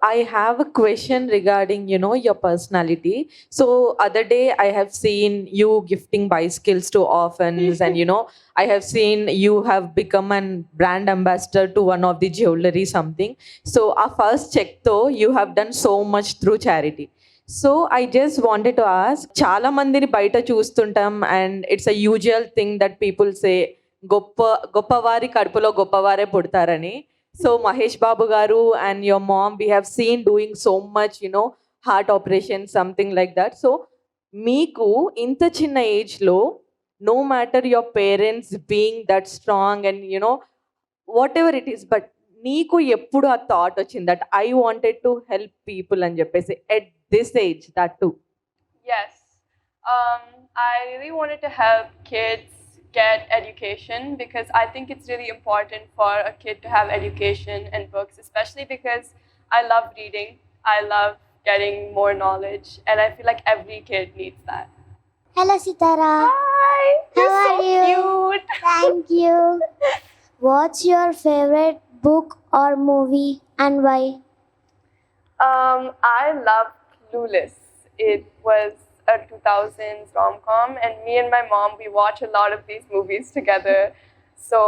I have a question regarding, your personality. So other day I have seen you gifting bicycles to orphans, and I have seen you have become an brand ambassador to one of the jewelry something. So our first check though, you have done so much through charity. So I just wanted to ask, చాలా మందిని బయట చూస్తుంటాం, and it's a usual thing that people say గొప్ప గొప్పవారి కడుపులో గొప్పవారే పుడతారని. So Mahesh Babu Garu and your mom, we have seen doing so much, heart operation, something like that. So meeku inta chinna age lo, no matter your parents being that strong and whatever it is, but నీకు ఎప్పుడు ఆ thought వచ్చింది that I wanted to help people అని చెప్పేసి at this age that to? Yes. I really wanted to help kids get education because I think it's really important for a kid to have education and books, especially because I love reading. I love getting more knowledge, and I feel like every kid needs that. Hello, Sitara. Hi! You're How so are you? cute! Thank you. What's your favorite book or movie and why? I love Clueless. It was a 2000s rom-com, and me and my mom, we watch a lot of these movies together. So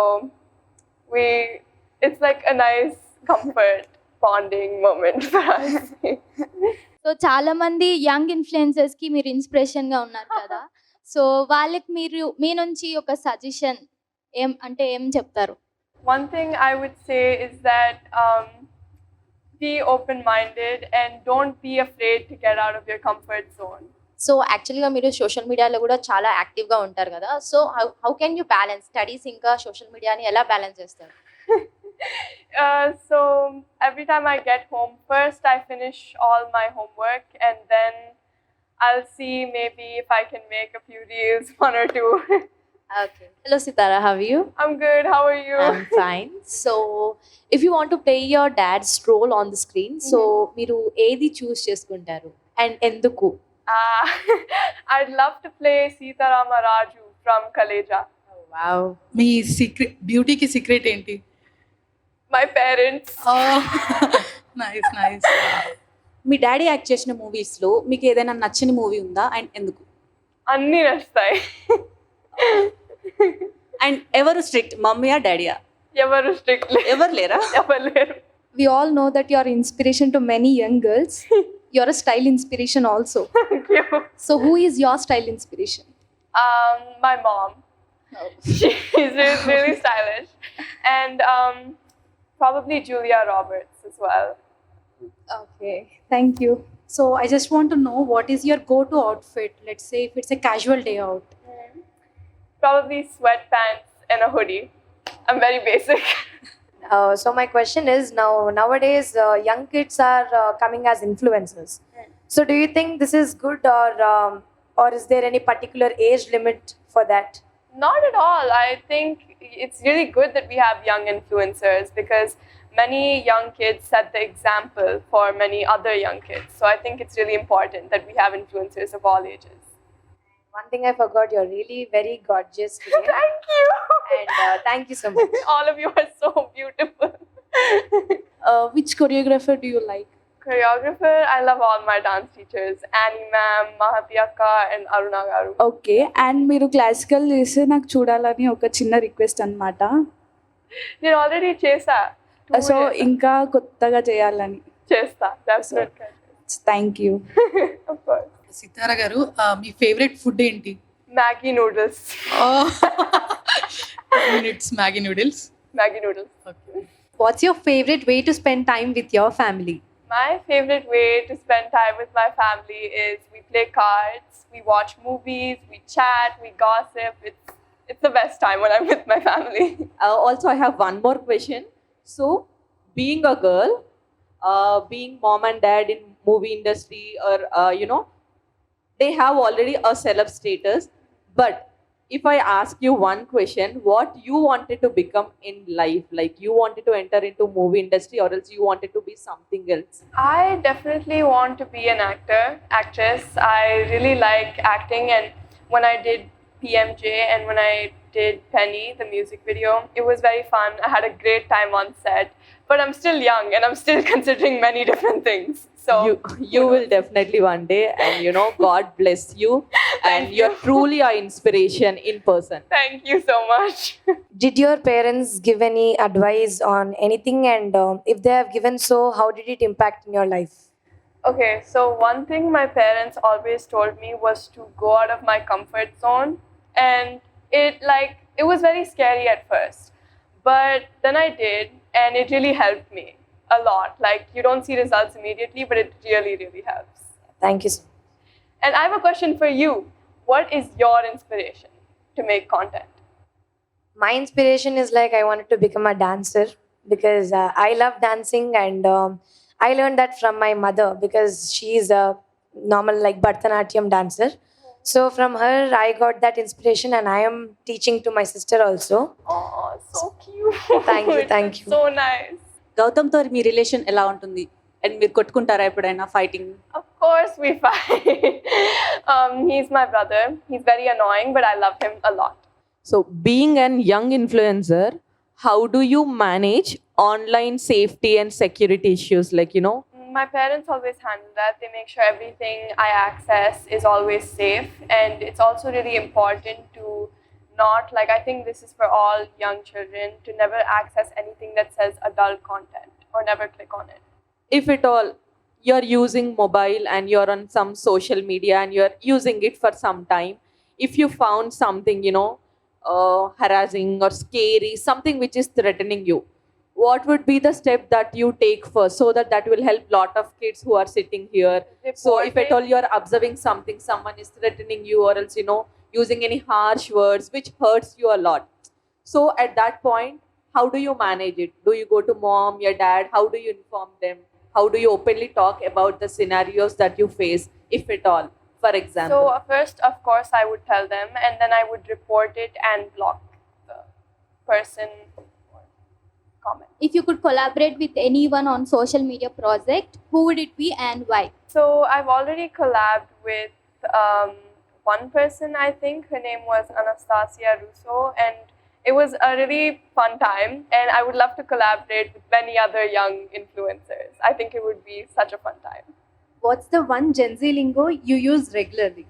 it's like a nice comfort bonding moment for us. So చాలా మంది young influencers కి మీరు inspiration గా ఉన్నారు కదా, so వాళ్ళకి మీరు మీ నుంచి ఒక సజెషన్ ఏం చెప్తారు? One thing I would say is that be open-minded and don't be afraid to get out of your comfort zone. So యాక్చువల్గా మీరు సోషల్ మీడియాలో కూడా చాలా యాక్టివ్గా ఉంటారు కదా, so how can you balance studies ఇంకా సోషల్ మీడియాని ఎలా బ్యాలెన్స్ చేస్తారు? So every time I get home, first I finish all my homework and then I'll see maybe if I can make a few reels, one or two. Okay. Hello Sitara, how are you? I'm good. How are you? I'm fine. So if you want to play your dad's role on the screen, so మీరు ఏది చూస్ చేసుకుంటారు and ఎందుకు? I'd love to play Sitarama Raju from Kaleja. Oh, wow. మీ secret బ్యూటీకి secret ఏంటి? My parents. Nice nice. మీ daddy act చేసిన మూవీస్లో మీకు ఏదైనా నచ్చని మూవీ ఉందా అండ్ ఎందుకు? అన్నీ నచ్చుతాయి. అండ్ ఎవరు స్ట్రిక్ట్, మమ్మీయా డాడీయా? ఎవరు స్ట్రిక్ట్ ఎవరు లేరా? ఎవరు లేరు. We all know that you are inspiration to many young girls. You're a style inspiration also. Thank you. So who is your style inspiration? My mom. She's really stylish. And probably Julia Roberts as well. Okay, thank you. So I just want to know what is your go to outfit, let's say if it's a casual day out. Probably sweatpants and a hoodie. I'm very basic. So my question is, nowadays young kids are coming as influencers. So do you think this is good, or is there any particular age limit for that? Not at all. I think it's really good that we have young influencers because many young kids set the example for many other young kids. So I think it's really important that we have influencers of all ages. One thing I forgot, you're really very gorgeous today. Thank you. And thank you so much. All of you are so beautiful. Which choreographer do you like? Choreographer, I love all my dance teachers. Annie ma'am, Mahati akka and Aruna garu. Okay, and మీరు classical చేస్తే నాకు చూడాలని ఒక చిన్న request అనమాట. నేను already చేసా. So ఇంకా కొత్తగా చేయాలని. చేస్తా, definitely. Thank you. Of course. సితారా గారు, మీ ఫేవరెట్ ఫుడ్ ఏంటి? Maggi noodles. It's Maggi noodles. Maggi noodles. Okay. What's your favorite way to spend time with your family? My favorite way to spend time with my family is we play cards, we watch movies, we chat, we gossip. It's the best time when I'm with my family. Also, I have one more question. So, being a girl, being mom and dad in movie industry, or they have already a celeb status. But if I ask you one question, what you wanted to become in life? Like you wanted to enter into movie industry, or else you wanted to be something else? I definitely want to be an actress. I really like acting, and when I did PMJ and when I did Penny, the music video. It was very fun. I had a great time on set. But I'm still young and I'm still considering many different things. So You will definitely one day, and God bless you, and you. you're truly our inspiration in person. Thank you so much. Did your parents give any advice on anything? And if they have given so, how did it impact in your life? Okay, so one thing my parents always told me was to go out of my comfort zone, and it was very scary at first, but then I did, and it really helped me a lot. Like, you don't see results immediately, but it really, really helps. Thank you. And I have a question for you. What is your inspiration to make content? My inspiration is like I wanted to become a dancer because I love dancing, and I learned that from my mother because she is a normal like Bharatanatyam dancer. So from her I got that inspiration, and I am teaching to my sister also. Oh, so cute. Thank you, thank It's you. So nice. గౌతమ్తో మీ relation ఎలా ఉంటుంది and మీరు కొట్టుకుంటారా ఎప్పుడైనా fighting? Of course we fight. He's my brother. He's very annoying, but I love him a lot. So, being an young influencer, how do you manage online safety and security issues? My parents always handle that. They make sure everything I access is always safe. And it's also really important to not, I think this is for all young children, to never access anything that says adult content or never click on it. If at all you're using mobile and you're on some social media and you're using it for some time, if you found something, harassing or scary, something which is threatening you, what would be the step that you take first, so that will help lot of kids who are sitting here? So if at all you're observing something, someone is threatening you, or else using any harsh words which hurts you a lot, so at that point, how do you manage it? Do you go to mom, your dad? How do you inform them? How do you openly talk about the scenarios that you face, if at all, for example? So first, of course, I would tell them, and then I would report it and block the person or comment. If you could collaborate with anyone on social media project, who would it be and why? So I've already collabed with one person, I think. Her name was Anastasia Russo, and it was a really fun time, and I would love to collaborate with many other young influencers. I think it would be such a fun time. What's the one Gen Z lingo you use regularly?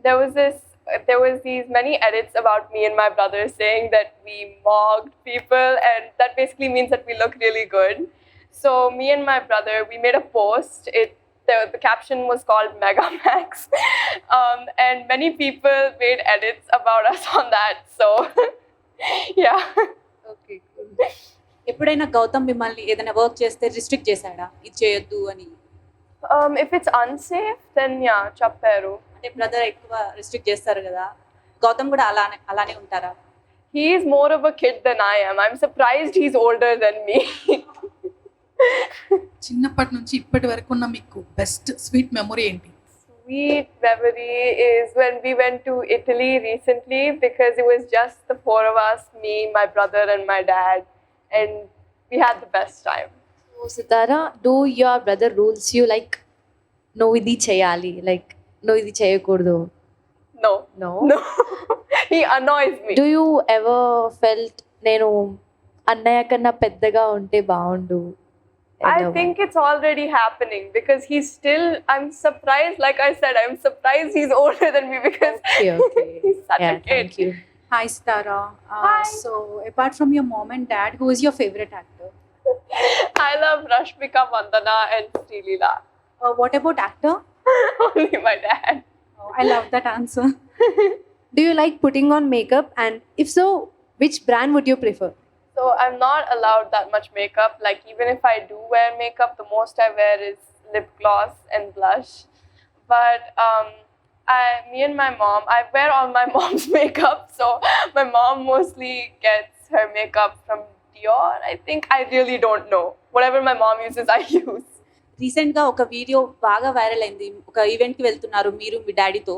There was these many edits about me and my brother saying that we mocked people, and that basically means that we look really good. So me and my brother, we made a post. The caption was called Mega Max, and many people made edits about us on that. So yeah. Okay, ఎప్పుడైనా గౌతమ్ మిమ్మల్ని ఏదైనా work చేస్తే restrict చేశాడా, ఇది చేయొద్దు అని? If it's unsafe, then yeah, chapperu. అంటే brother ఎక్కువ రిస్ట్రిక్ట్ చేస్తారు కదా, గౌతమ్ కూడా అలానే ఉంటారా? He is more of a kid than I am. I'm surprised he's older than me. చిన్నప్పటి నుంచి ఇప్పటి వరకు ఉన్న మీకు బెస్ట్ స్వీట్ మెమొరీ ఏంటి? Sweet memory is when we went to Italy recently, because it was just the four of us, me, my brother and my dad, and we had the best time. So Sitara, do your brother rules you like no idi cheyali, like no idi cheyakudu? No. No. No. He annoys me. Do you ever felt నేను అన్నయ్య కన్నా పెద్దగా ఉంటే బాగుండు? I think it's already happening, because I'm surprised, like I said, I'm surprised he's older than me, because Okay. he's such Yeah, a kid. thank you. Hi, Sitara. Hi. So, apart from your mom and dad, who is your favorite actor? I love Rashmika Mandana and Srilila. What about actor? Only my dad. Oh, I love that answer. Do you like putting on makeup? And if so, which brand would you prefer? So I'm not allowed that much makeup. Like, even if I do wear makeup, the most I wear is lip gloss and blush. But me and my mom, I wear all my mom's makeup. So my mom mostly gets her makeup from Dior. I think, I really don't know. Whatever my mom uses, I use. రీసెంట్గా ఒక video బాగా viral అయింది. ఒక ఈవెంట్కి వెళ్తున్నారు మీరు మీ డాడీతో.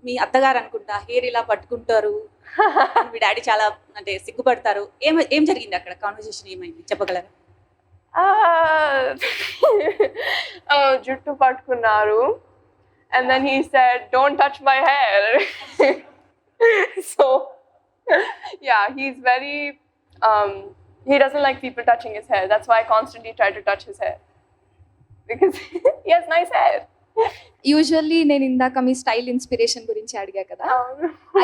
మీ అత్తగారు అనుకుంటా హెయిర్ ఇలా పట్టుకుంటారు, మీ డాడీ చాలా అంటే సిగ్గుపడతారు. ఏం జరిగింది అక్కడ? కాన్వర్సేషన్ ఏమైంది చెప్పగలరా? Juttu patkunaru. And then he said, "Don't touch my hair." So, yeah, he's very, he doesn't like people touching his hair. That's why I constantly try to touch his hair. Because he has nice hair. Usually నేను ఇందాక మీ style inspiration గురించి అడిగా కదా.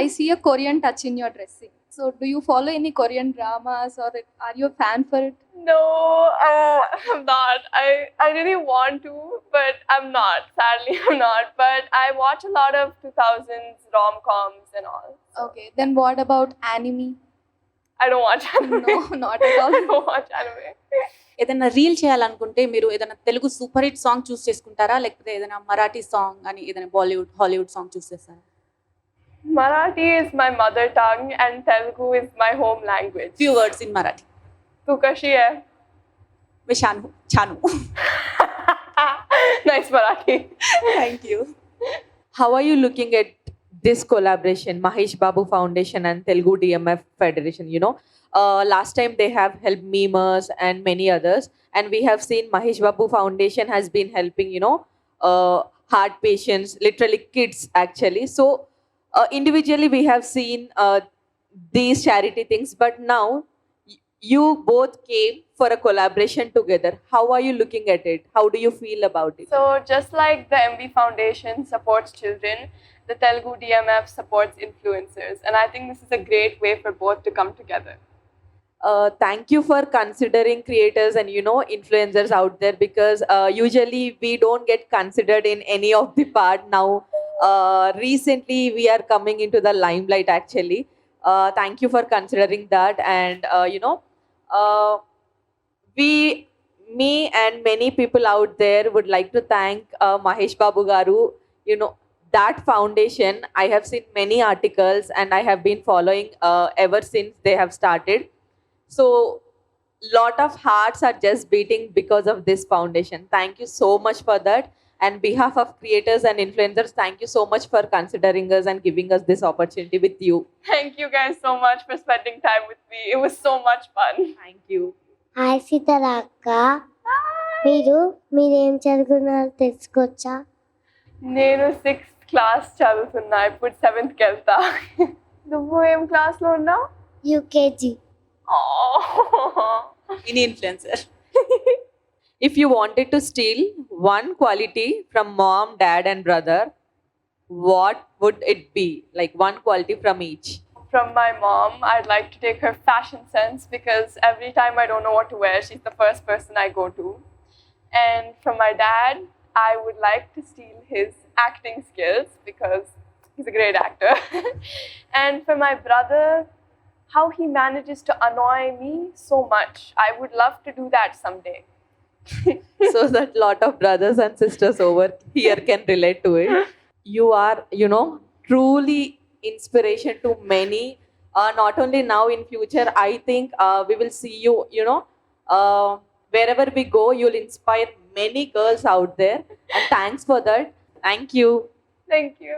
I see a Korean touch in your dressing. So do you follow any Korean dramas or are you fan for it? No, I'm not. I really want to, but I'm not. Sadly, I'm not. But I watch a lot of 2000s rom-coms and all. Okay, then what about anime? I don't watch anime. No, not at all. I don't watch anime. ఏదైనా reel చేయాలనుకుంటే మీరు ఏదైనా Telugu super hit song choose చేసుకుంటారా, లేకపోతే ఏదైనా Marathi song అని ఏదైనా Bollywood Hollywood song చూస్ చేస్తారా? Marathi is my mother tongue and Telugu is my home language. Few words in Marathi. Tu kashi hai? మీ షాను ఛాను. Nice Marathi. Thank you. How are you looking at this collaboration, Mahesh Babu Foundation and Telugu DMF Federation? You know, last time they have helped memers and many others, and we have seen Mahesh Babu Foundation has been helping, you know, heart patients, literally kids actually. So individually we have seen these charity things, but now you both came for a collaboration together. How are you looking at it? How do you feel about it? So just like the MB Foundation supports children, the Telugu DMF supports influencers. And I think this is a great way for both to come together. Thank you for considering creators and, you know, influencers out there, because usually we don't get considered in any of the part. Now recently we are coming into the limelight actually. Thank you for considering that. And you know, me and many people out there would like to thank Mahesh Babu Garu. You know, that foundation, I have seen many articles and I have been following ever since they have started. So lot of hearts are just beating because of this foundation. Thank you so much for that. And behalf of creators and influencers, thank you so much for considering us and giving us this opportunity with you. Thank you guys so much for spending time with me. It was so much fun. Thank you. Hi Sitara అక్క, మీరేం చదువుకున్నారో తెలుసుకోవచ్చా? నేను 6th class చదువుతున్నా, ఇప్పుడు 7th వెళ్తా. నువ్వు ఏం క్లాస్లో ఉన్నావు? UKG. In influencer. If you wanted to steal one quality from mom, dad and brother, what would it be? Like one quality from each. From my mom, I'd like to take her fashion sense, because every time I don't know what to wear, she's the first person I go to. And from my dad, I would like to steal his acting skills, because he's a great actor. And for my brother, how he manages to annoy me so much. I would love to do that someday. So that lot of brothers and sisters over here can relate to it. You are, you know, truly inspiration to many. Not only now, in future, I think we will see you, you know, wherever we go, you'll inspire many girls out there. And thanks for that. Thank you. Thank you.